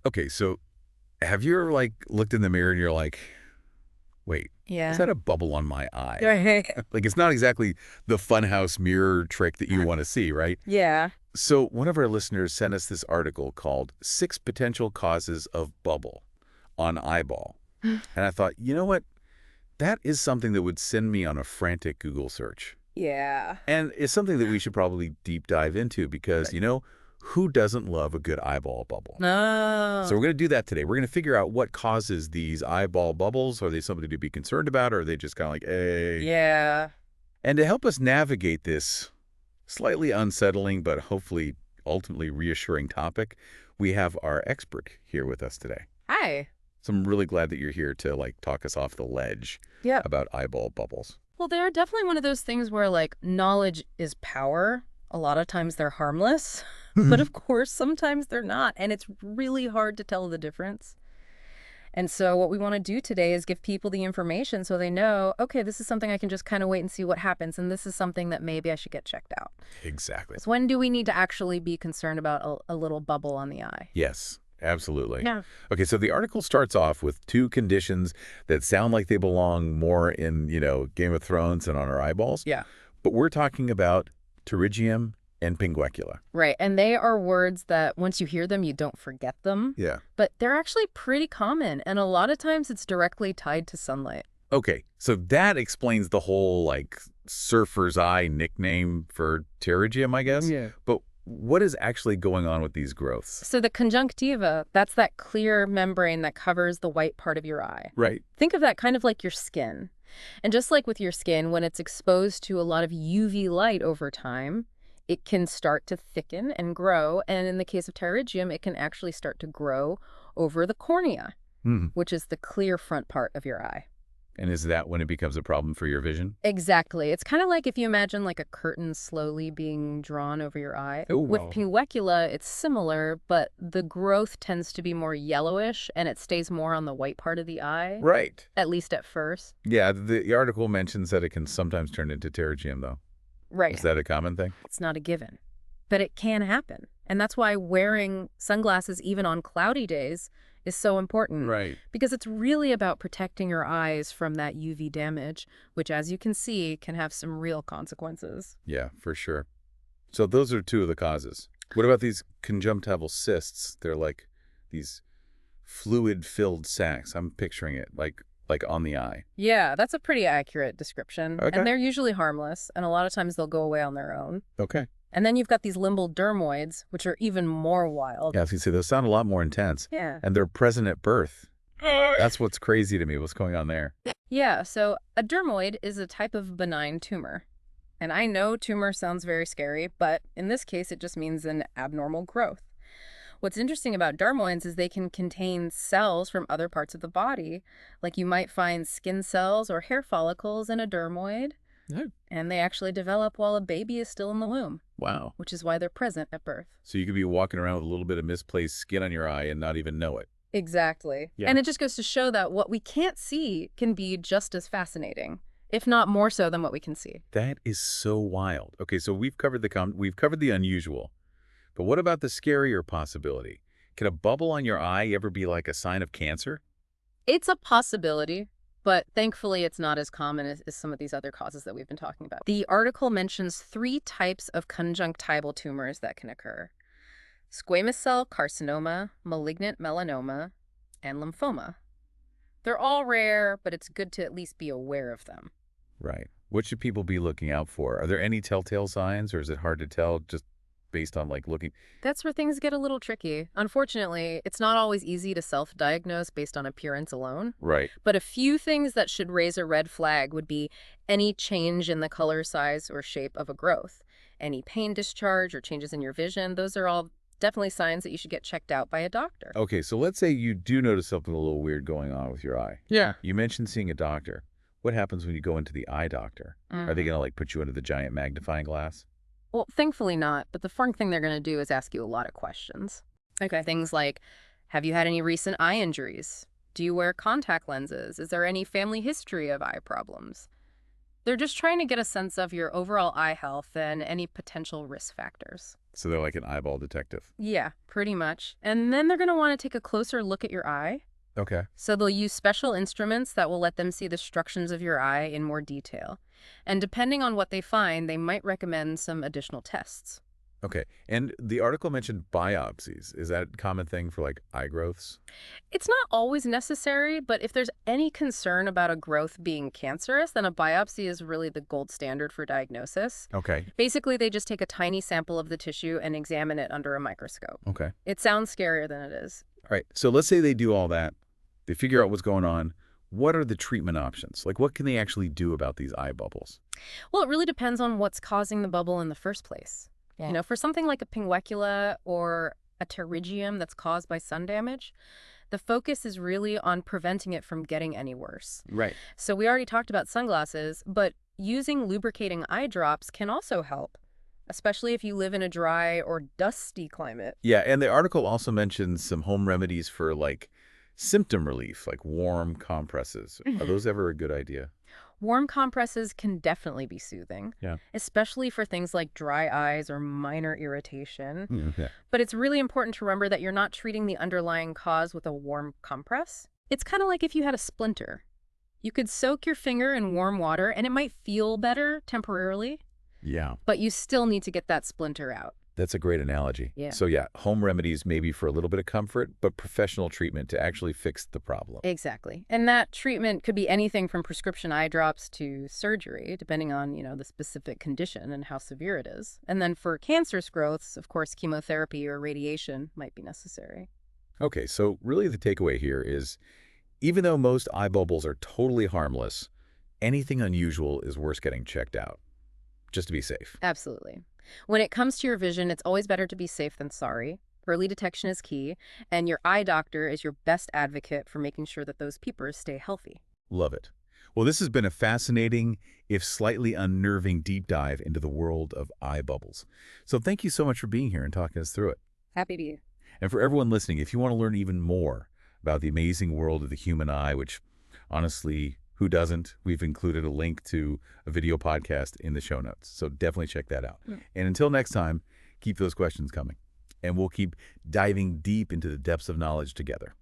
Okay, so have you ever, like, looked in the mirror and you're like, wait, is Yeah. that a bubble on my eye? Right. Like, it's not exactly the funhouse mirror trick that you want to see, right? Yeah. So one of our listeners sent us this article called Six Potential Causes of Bubble on Eyeball. And I thought, you know what? That is something that would send me on a frantic Google search. Yeah. And it's something that we should probably deep dive into because, who doesn't love a good eyeball bubble? So No. we're going to do that today. We're going to figure out what causes these eyeball bubbles. Are they something to be concerned about, or are they just kind of like, hey? Yeah. And to help us navigate this slightly unsettling but hopefully ultimately reassuring topic, we have our expert here with us today. Hi. So I'm really glad that you're here to talk us off the ledge Yep. about eyeball bubbles. Well, they're definitely one of those things where, like, knowledge is power. A lot of times they're harmless, but of course, sometimes they're not. And it's really hard to tell the difference. And so what we want to do today is give people the information so they know, okay, this is something I can just kind of wait and see what happens. And this is something that maybe I should get checked out. Exactly. So when do we need to actually be concerned about a little bubble on the eye? Yes, absolutely. Yeah. Okay, so the article starts off with two conditions that sound like they belong more in, Game of Thrones and on our eyeballs. Yeah. But we're talking about pterygium and pinguecula. Right. And they are words that once you hear them, you don't forget them. Yeah. But they're actually pretty common. And a lot of times it's directly tied to sunlight. Okay, so that explains the whole, surfer's eye nickname for pterygium, I guess. Yeah. But what is actually going on with these growths? So the conjunctiva, that's that clear membrane that covers the white part of your eye. Right. Think of that kind of like your skin. And just like with your skin, when it's exposed to a lot of UV light over time, it can start to thicken and grow. And in the case of pterygium, it can actually start to grow over the cornea, which is the clear front part of your eye. And is that when it becomes a problem for your vision? Exactly. It's kind of like if you imagine like a curtain slowly being drawn over your eye. Oh, With wow. pinguecula, it's similar, but the growth tends to be more yellowish and it stays more on the white part of the eye, Right. at least at first. Yeah, the article mentions that it can sometimes turn into pterygium, though. Right. Is that a common thing? It's not a given, but it can happen. And that's why wearing sunglasses even on cloudy days is so important. Right. Because it's really about protecting your eyes from that UV damage, which, as you can see, can have some real consequences. Yeah, for sure. So those are two of the causes. What about these conjunctival cysts? They're like these fluid-filled sacs. I'm picturing it like on the eye. Yeah, that's a pretty accurate description. Okay. And they're usually harmless, and a lot of times they'll go away on their own. Okay. And then you've got these limbal dermoids, which are even more wild. Yeah, as you see, those sound a lot more intense. Yeah. And they're present at birth. That's what's crazy to me. What's going on there? Yeah, so a dermoid is a type of benign tumor. And I know tumor sounds very scary, but in this case, it just means an abnormal growth. What's interesting about dermoids is they can contain cells from other parts of the body. Like you might find skin cells or hair follicles in a dermoid. Oh. And they actually develop while a baby is still in the womb, Wow. which is why they're present at birth. So you could be walking around with a little bit of misplaced skin on your eye and not even know it. Exactly. Yeah. And it just goes to show that what we can't see can be just as fascinating, if not more so than what we can see. That is so wild. Okay, so we've covered the unusual. But what about the scarier possibility? Can a bubble on your eye ever be like a sign of cancer? It's a possibility, but thankfully it's not as common as some of these other causes that we've been talking about. The article mentions 3 types of conjunctival tumors that can occur: squamous cell carcinoma, malignant melanoma, and lymphoma. They're all rare, but it's good to at least be aware of them. Right. What should people be looking out for? Are there any telltale signs, or is it hard to tell just based on looking? That's where things get a little tricky. Unfortunately, it's not always easy to self-diagnose based on appearance alone. Right. But a few things that should raise a red flag would be any change in the color, size, or shape of a growth, any pain discharge or changes in your vision. Those are all definitely signs that you should get checked out by a doctor. Okay, so let's say you do notice something a little weird going on with your eye. Yeah. You mentioned seeing a doctor. What happens when you go into the eye doctor? Are they going to put you under the giant magnifying glass? Well, thankfully not, but the fun thing they're going to do is ask you a lot of questions. Okay. Things like, have you had any recent eye injuries? Do you wear contact lenses? Is there any family history of eye problems? They're just trying to get a sense of your overall eye health and any potential risk factors. So they're like an eyeball detective. Yeah, pretty much. And then they're going to want to take a closer look at your eye. Okay. So they'll use special instruments that will let them see the structures of your eye in more detail. And depending on what they find, they might recommend some additional tests. Okay. And the article mentioned biopsies. Is that a common thing for like eye growths? It's not always necessary, but if there's any concern about a growth being cancerous, then a biopsy is really the gold standard for diagnosis. Okay. Basically, they just take a tiny sample of the tissue and examine it under a microscope. Okay. It sounds scarier than it is. All right. So let's say they do all that. They figure out what's going on. What are the treatment options? Like, what can they actually do about these eye bubbles? Well, it really depends on what's causing the bubble in the first place. Yeah. For something like a pinguecula or a pterygium that's caused by sun damage, the focus is really on preventing it from getting any worse. Right. So we already talked about sunglasses, but using lubricating eye drops can also help, especially if you live in a dry or dusty climate. Yeah. And the article also mentions some home remedies for like symptom relief, like warm compresses. Are those ever a good idea? Warm compresses can definitely be soothing, Yeah. especially for things like dry eyes or minor irritation. Yeah. But it's really important to remember that you're not treating the underlying cause with a warm compress. It's kind of like if you had a splinter. You could soak your finger in warm water and it might feel better temporarily, Yeah. but you still need to get that splinter out. That's a great analogy. Yeah. So yeah, home remedies maybe for a little bit of comfort, but professional treatment to actually fix the problem. Exactly. And that treatment could be anything from prescription eye drops to surgery, depending on, the specific condition and how severe it is. And then for cancerous growths, of course, chemotherapy or radiation might be necessary. Okay, so really the takeaway here is even though most eye bubbles are totally harmless, anything unusual is worth getting checked out, just to be safe. Absolutely. When it comes to your vision, it's always better to be safe than sorry. Early detection is key, and your eye doctor is your best advocate for making sure that those peepers stay healthy. Love it. Well, this has been a fascinating, if slightly unnerving, deep dive into the world of eye bubbles. So thank you so much for being here and talking us through it. Happy to be. And for everyone listening, if you want to learn even more about the amazing world of the human eye, which honestly, who doesn't? We've included a link to a video podcast in the show notes. So definitely check that out. And until next time, keep those questions coming. And we'll keep diving deep into the depths of knowledge together.